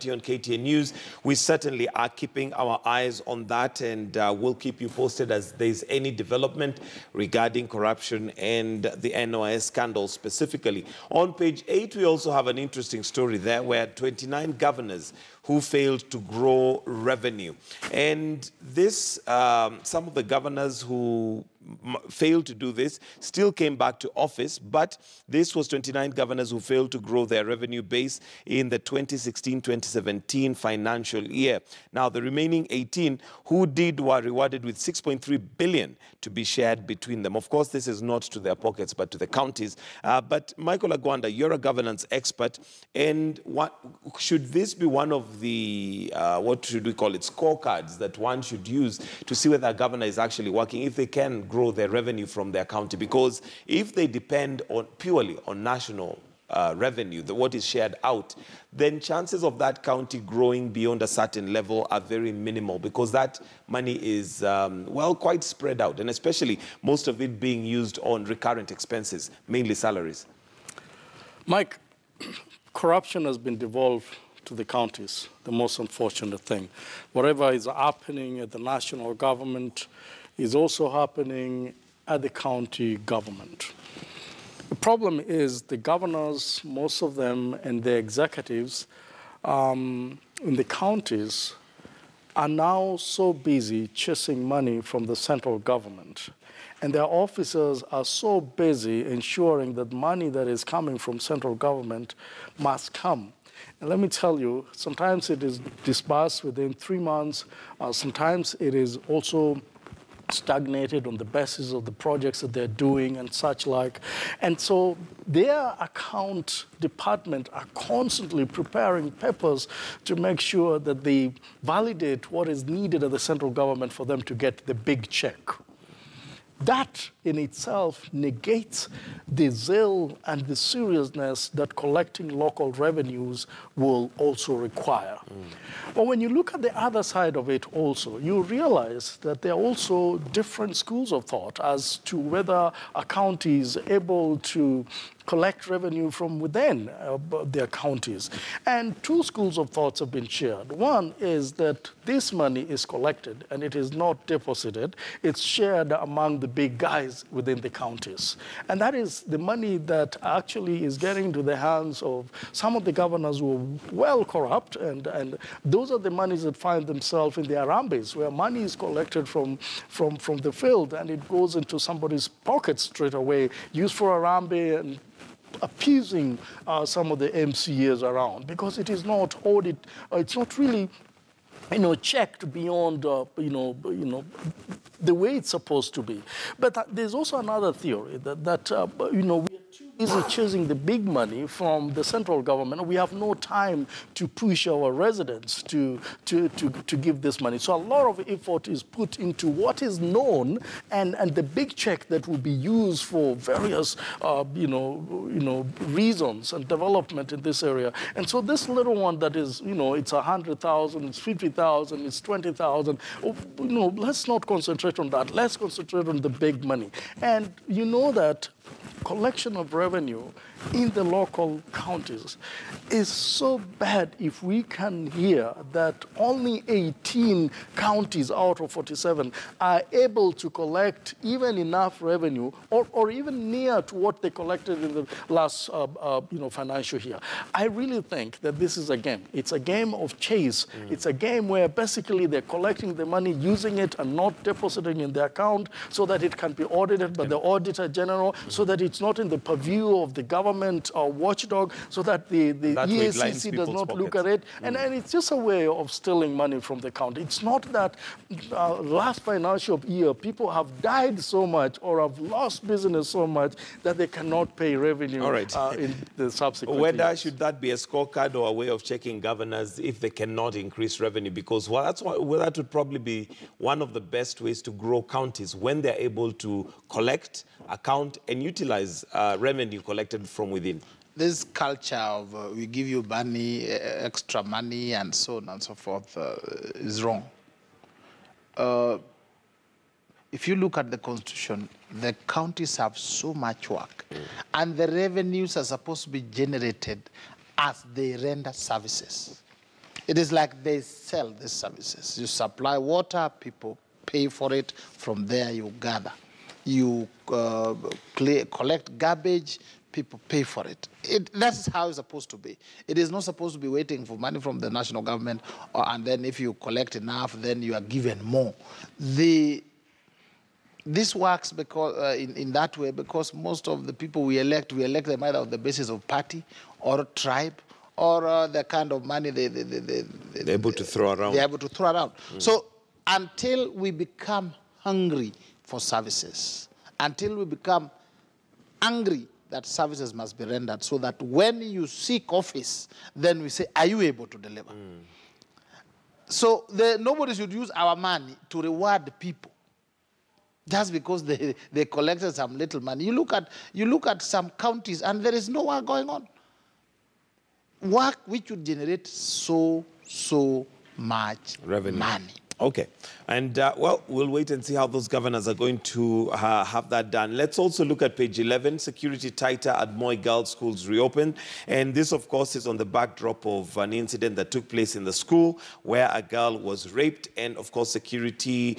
right here on KTN News. We certainly are keeping our eyes on that, and we'll keep you posted as there's any development regarding corruption and the NOS scandal specifically. On page 8, we also have an interesting story there where 29 governors who failed to grow revenue. And this, some of the governors who failed to do this still came back to office, but this was 29 governors who failed to grow their revenue base in the 2016-2017 financial year. Now, the remaining 18 who did were rewarded with 6.3 billion to be shared between them. Of course, this is not to their pockets, but to the counties. But Michael Agwanda, you're a governance expert, and what should this be one of the, what should we call it, scorecards that one should use to see whether a governor is actually working, if they can grow their revenue from their county? Because if they depend on purely on national revenue, what is shared out, then chances of that county growing beyond a certain level are very minimal, because that money is, well, quite spread out, and especially most of it being used on recurrent expenses, mainly salaries. Mike, corruption has been devolved to the counties, the most unfortunate thing. Whatever is happening at the national government is also happening at the county government. The problem is the governors, most of them, and the executives in the counties are now so busy chasing money from the central government, and their officers are so busy ensuring that money that is coming from central government must come. And let me tell you, sometimes it is disbursed within 3 months, sometimes it is also stagnated on the basis of the projects that they're doing and such like. And so their account department are constantly preparing papers to make sure that they validate what is needed at the central government for them to get the big check. That in itself negates the zeal and the seriousness that collecting local revenues will also require. But when you look at the other side of it also, you realize that there are also different schools of thought as to whether a county is able to collect revenue from within their counties. And 2 schools of thoughts have been shared. One is that this money is collected and it is not deposited. It's shared among the big guys within the counties. And that is the money that actually is getting to the hands of some of the governors who are well corrupt, and those are the monies that find themselves in the Arambes, where money is collected from the field and it goes into somebody's pocket straight away, used for Arambe and appeasing some of the MCAs around, because it is not audit, it's not really, checked beyond, the way it's supposed to be. But there's also another theory that we are too busy chasing the big money from the central government. We have no time to push our residents to give this money. So a lot of effort is put into what is known and the big check that will be used for various, reasons and development in this area. And so this little one that is, it's 100,000, it's 50,000, it's 20,000. Let's not concentrate on that. Let's concentrate on the big money. And you know that collection of revenue in the local counties is so bad. If we can hear that only 18 counties out of 47 are able to collect even enough revenue or even near to what they collected in the last financial year, I really think that this is a game. It's a game of chase. It's a game where basically they're collecting the money, using it and not depositing in their account so that it can be audited by the Auditor General, so that it's not in the purview of the government or watchdog, so that the EACC does not look at it. And it's just a way of stealing money from the county. It's not that last financial year people have died so much or have lost business so much that they cannot pay revenue in the subsequent years. Should that be a scorecard or a way of checking governors if they cannot increase revenue? Because that would probably be one of the best ways to grow counties, when they're able to collect, account, and utilize revenue collected from within. This culture of we give you money, extra money, and so on and so forth is wrong. If you look at the Constitution, the counties have so much work, and the revenues are supposed to be generated as they render services. It is like they sell these services. You supply water, people pay for it. From there, you gather. You collect garbage, people pay for it. That's how it's supposed to be. It is not supposed to be waiting for money from the national government, and then if you collect enough, then you are given more. This works because in that way, because most of the people we elect them either on the basis of party or tribe or the kind of money they're able to throw around. They're able to throw around. So until we become hungry for services, until we become angry that services must be rendered, so that when you seek office, then we say, are you able to deliver? So nobody should use our money to reward people just because they collected some little money. You look at some counties and there is no work going on. Work which would generate so much revenue. Money. Okay. And, well, we'll wait and see how those governors are going to have that done. Let's also look at page 11. Security tighter at Moi Girls' Schools reopened. And this, of course, is on the backdrop of an incident that took place in the school where a girl was raped. And, of course, security